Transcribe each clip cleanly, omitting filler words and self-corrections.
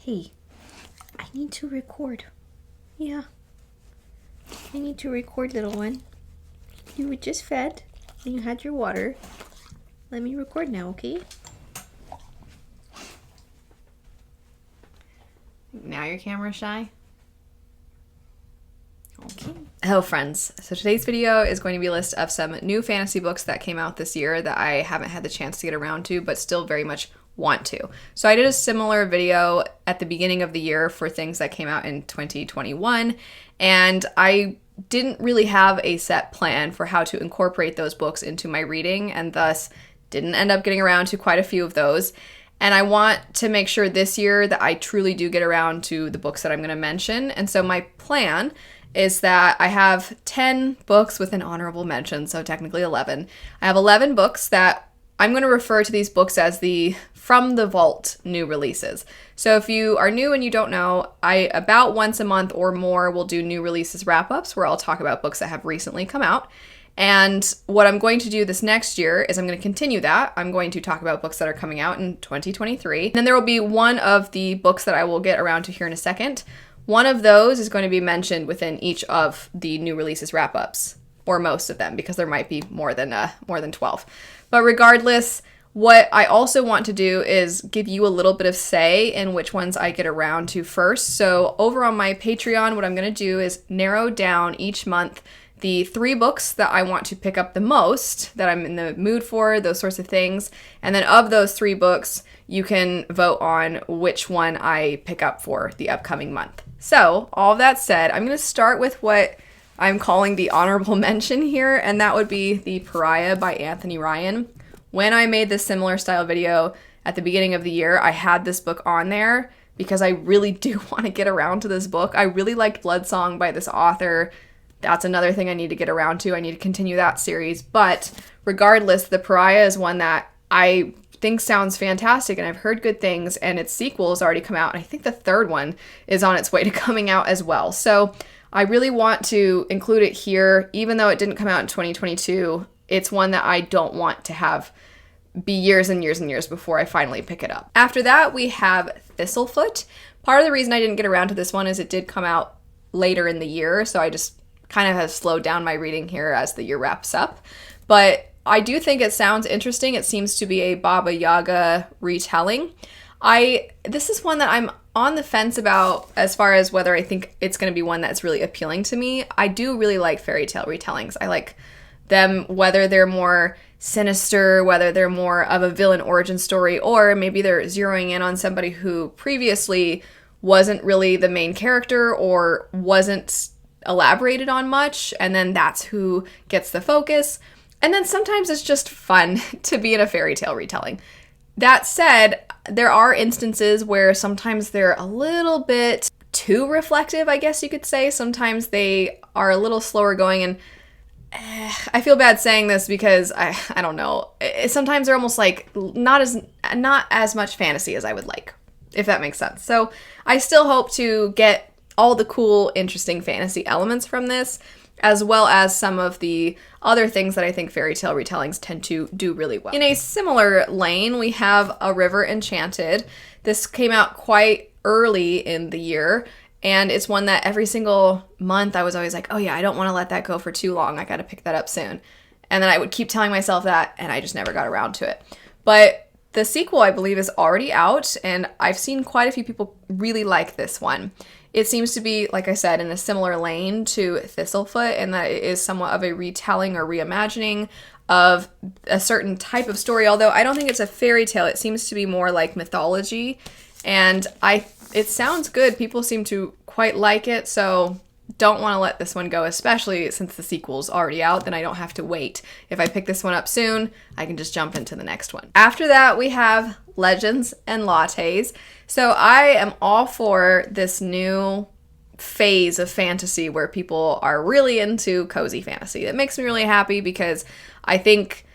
Hey, I need to record. Yeah. I need to record, little one. You were just fed and you had your water. Let me record now, okay? Now you're camera shy? Okay. Hello friends. So today's video is going to be a list of some new fantasy books that came out this year that I haven't had the chance to get around to, but still very much want to. So I did a similar video at the beginning of the year for things that came out in 2021, and I didn't really have a set plan for how to incorporate those books into my reading, and thus didn't end up getting around to quite a few of those. And I want to make sure this year that I truly do get around to the books that I'm going to mention. And so my plan is that I have 10 books with an honorable mention, so technically 11. I have 11 books that I'm going to refer to these books as the From the Vault new releases. So if you are new and you don't know, I about once a month or more will do new releases wrap-ups where I'll talk about books that have recently come out. And what I'm going to do this next year is I'm going to continue that. I'm going to talk about books that are coming out in 2023. And then there will be one of the books that I will get around to here in a second. One of those is going to be mentioned within each of the new releases wrap-ups, or most of them, because there might be more than 12. But regardless, what I also want to do is give you a little bit of say in which ones I get around to first. So over on my Patreon, what I'm going to do is narrow down each month the 3 books that I want to pick up the most, that I'm in the mood for, those sorts of things. And then of those 3 books, you can vote on which one I pick up for the upcoming month. So, all of that said, I'm going to start with what I'm calling the honorable mention here, and that would be The Pariah by Anthony Ryan. When I made this similar style video at the beginning of the year, I had this book on there because I really do want to get around to this book. I really liked Bloodsong by this author. That's another thing I need to get around to. I need to continue that series. But regardless, The Pariah is one that I think sounds fantastic, and I've heard good things, and its sequel has already come out, and I think the 3rd one is on its way to coming out as well. So I really want to include it here, even though it didn't come out in 2022. It's one that I don't want to have be years and years and years before I finally pick it up. After that, we have Thistlefoot. Part of the reason I didn't get around to this one is it did come out later in the year, so I just kind of have slowed down my reading here as the year wraps up. But I do think it sounds interesting. It seems to be a Baba Yaga retelling. This is one that I'm on the fence about as far as whether I think it's going to be one that's really appealing to me. I do really like fairy tale retellings. I like them, whether they're more sinister, whether they're more of a villain origin story, or maybe they're zeroing in on somebody who previously wasn't really the main character or wasn't elaborated on much, and then that's who gets the focus. And then sometimes it's just fun to be in a fairy tale retelling. That said, there are instances where sometimes they're a little bit too reflective, I guess you could say. Sometimes they are a little slower going, and I feel bad saying this because I don't know. Sometimes they're almost like not as much fantasy as I would like, if that makes sense. So I still hope to get all the cool, interesting fantasy elements from this, as well as some of the other things that I think fairy tale retellings tend to do really well. In a similar lane, we have A River Enchanted. This came out quite early in the year, and it's one that every single month I was always like, oh yeah, I don't want to let that go for too long. I got to pick that up soon. And then I would keep telling myself that, and I just never got around to it. But the sequel, I believe, is already out, and I've seen quite a few people really like this one. It seems to be, like I said, in a similar lane to Thistlefoot, in that it is somewhat of a retelling or reimagining of a certain type of story, although I don't think it's a fairy tale. It seems to be more like mythology, and it sounds good. People seem to quite like it, so don't want to let this one go, especially since the sequel's already out, then I don't have to wait. If I pick this one up soon, I can just jump into the next one. After that, we have Legends and Lattes. So I am all for this new phase of fantasy where people are really into cozy fantasy. It makes me really happy because I think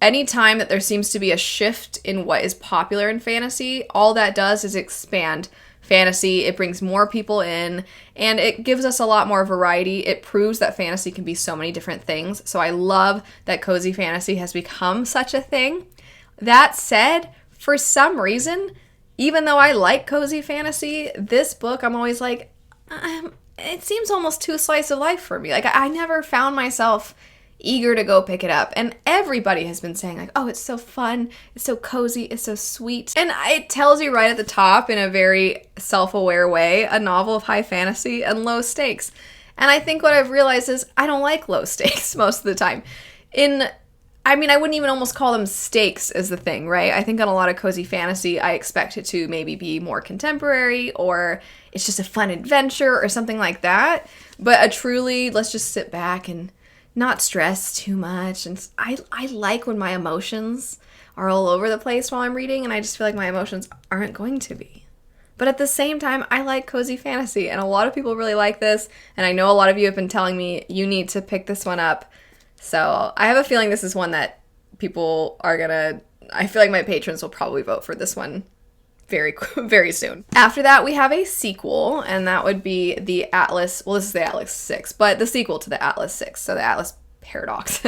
anytime that there seems to be a shift in what is popular in fantasy, all that does is expand fantasy. It brings more people in, and it gives us a lot more variety. It proves that fantasy can be so many different things. So I love that cozy fantasy has become such a thing. That said, for some reason, even though I like cozy fantasy, this book, I'm always like, it seems almost too slice of life for me. Like, I never found myself eager to go pick it up. And everybody has been saying, like, oh, it's so fun, it's so cozy, it's so sweet. And it tells you right at the top, in a very self-aware way, a novel of high fantasy and low stakes. And I think what I've realized is I don't like low stakes most of the time. I wouldn't even almost call them stakes as the thing, right? I think on a lot of cozy fantasy, I expect it to maybe be more contemporary, or it's just a fun adventure or something like that. But a truly, let's just sit back and not stress too much. And I like when my emotions are all over the place while I'm reading, and I just feel like my emotions aren't going to be. But at the same time, I like cozy fantasy, and a lot of people really like this, and I know a lot of you have been telling me you need to pick this one up. So I have a feeling this is one that people are gonna, I feel like my patrons will probably vote for this one very, very soon. After that, we have a sequel, and that would be the Atlas, well, this is the Atlas 6, but the sequel to the Atlas 6, so the Atlas Paradox.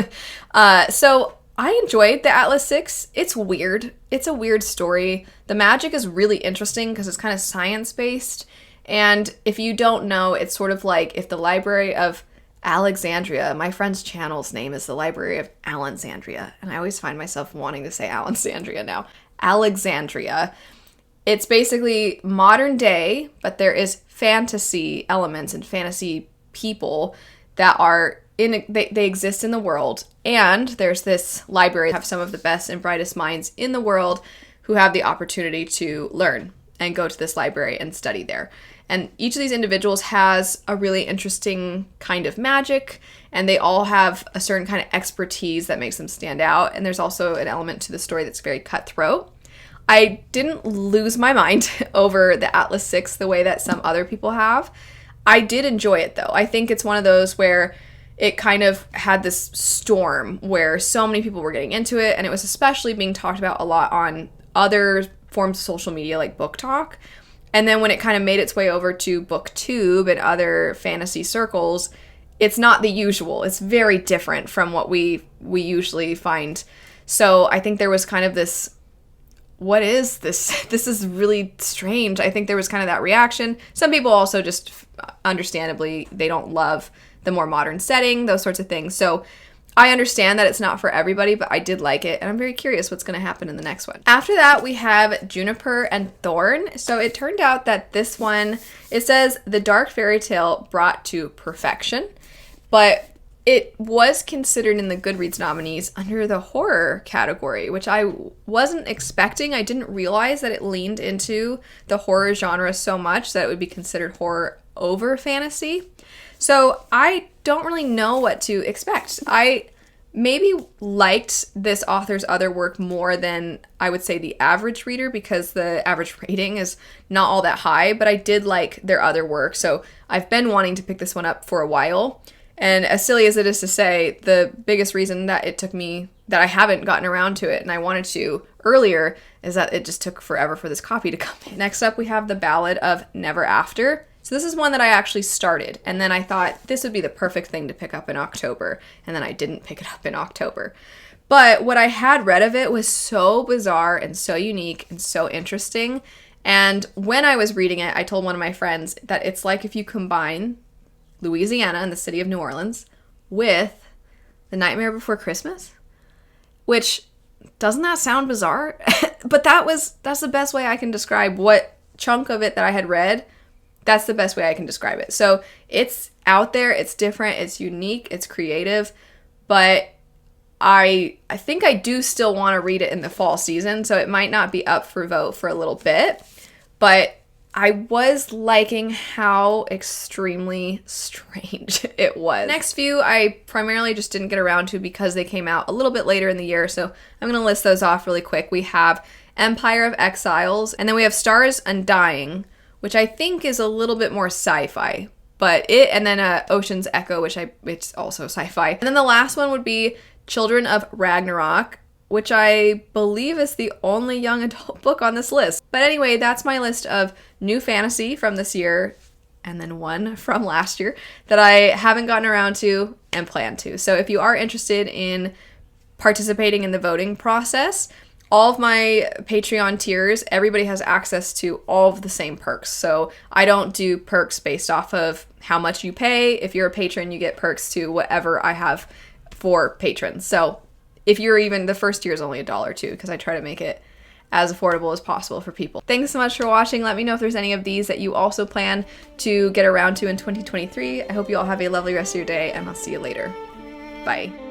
So I enjoyed the Atlas 6. It's weird. It's a weird story. The magic is really interesting because it's kind of science-based, and if you don't know, it's sort of like if the Library of Alexandria, my friend's channel's name is the Library of Alexandria, and I always find myself wanting to say Alexandria now. Alexandria. It's basically modern day, but there is fantasy elements and fantasy people that are they exist in the world, and there's this library that have some of the best and brightest minds in the world who have the opportunity to learn and go to this library and study there. And each of these individuals has a really interesting kind of magic, and they all have a certain kind of expertise that makes them stand out. And there's also an element to the story that's very cutthroat. I didn't lose my mind over the Atlas 6 the way that some other people have. I did enjoy it, though. I think it's one of those where it kind of had this storm where so many people were getting into it, and it was especially being talked about a lot on other forms of social media like Book Talk. And then when it kind of made its way over to BookTube and other fantasy circles, it's not the usual. It's very different from what we usually find. So I think there was kind of this, what is this? This is really strange. I think there was kind of that reaction. Some people also just, understandably, they don't love the more modern setting, those sorts of things. So I understand that it's not for everybody, but I did like it, and I'm very curious what's going to happen in the next one. After that, we have Juniper and Thorn. So it turned out that this one, it says the dark fairy tale brought to perfection, but it was considered in the Goodreads nominees under the horror category, which I wasn't expecting. I didn't realize that it leaned into the horror genre so much that it would be considered horror over fantasy. So I don't really know what to expect. I maybe liked this author's other work more than I would say the average reader, because the average rating is not all that high, but I did like their other work. So I've been wanting to pick this one up for a while. And as silly as it is to say, the biggest reason that it took me, that I haven't gotten around to it and I wanted to earlier, is that it just took forever for this copy to come in. Next up, we have The Ballad of Never After. So this is one that I actually started, and then I thought this would be the perfect thing to pick up in October, and then I didn't pick it up in October. But what I had read of it was so bizarre and so unique and so interesting, and when I was reading it, I told one of my friends that it's like if you combine Louisiana and the city of New Orleans with The Nightmare Before Christmas, which, doesn't that sound bizarre? But that's the best way I can describe what chunk of it that I had read. That's the best way I can describe it. So it's out there, it's different, it's unique, it's creative, but I think I do still want to read it in the fall season, so it might not be up for vote for a little bit, but I was liking how extremely strange it was. Next few I primarily just didn't get around to because they came out a little bit later in the year, so I'm going to list those off really quick. We have Empire of Exiles, and then we have Stars Undying, which I think is a little bit more sci-fi, and then Ocean's Echo, it's also sci-fi. And then the last one would be Children of Ragnarok, which I believe is the only young adult book on this list. But anyway, that's my list of new fantasy from this year, and then one from last year that I haven't gotten around to and plan to. So if you are interested in participating in the voting process, all of my Patreon tiers, everybody has access to all of the same perks. So I don't do perks based off of how much you pay. If you're a patron, you get perks to whatever I have for patrons. So if you're even, the first tier is only $1 too, because I try to make it as affordable as possible for people. Thanks so much for watching. Let me know if there's any of these that you also plan to get around to in 2023. I hope you all have a lovely rest of your day, and I'll see you later. Bye.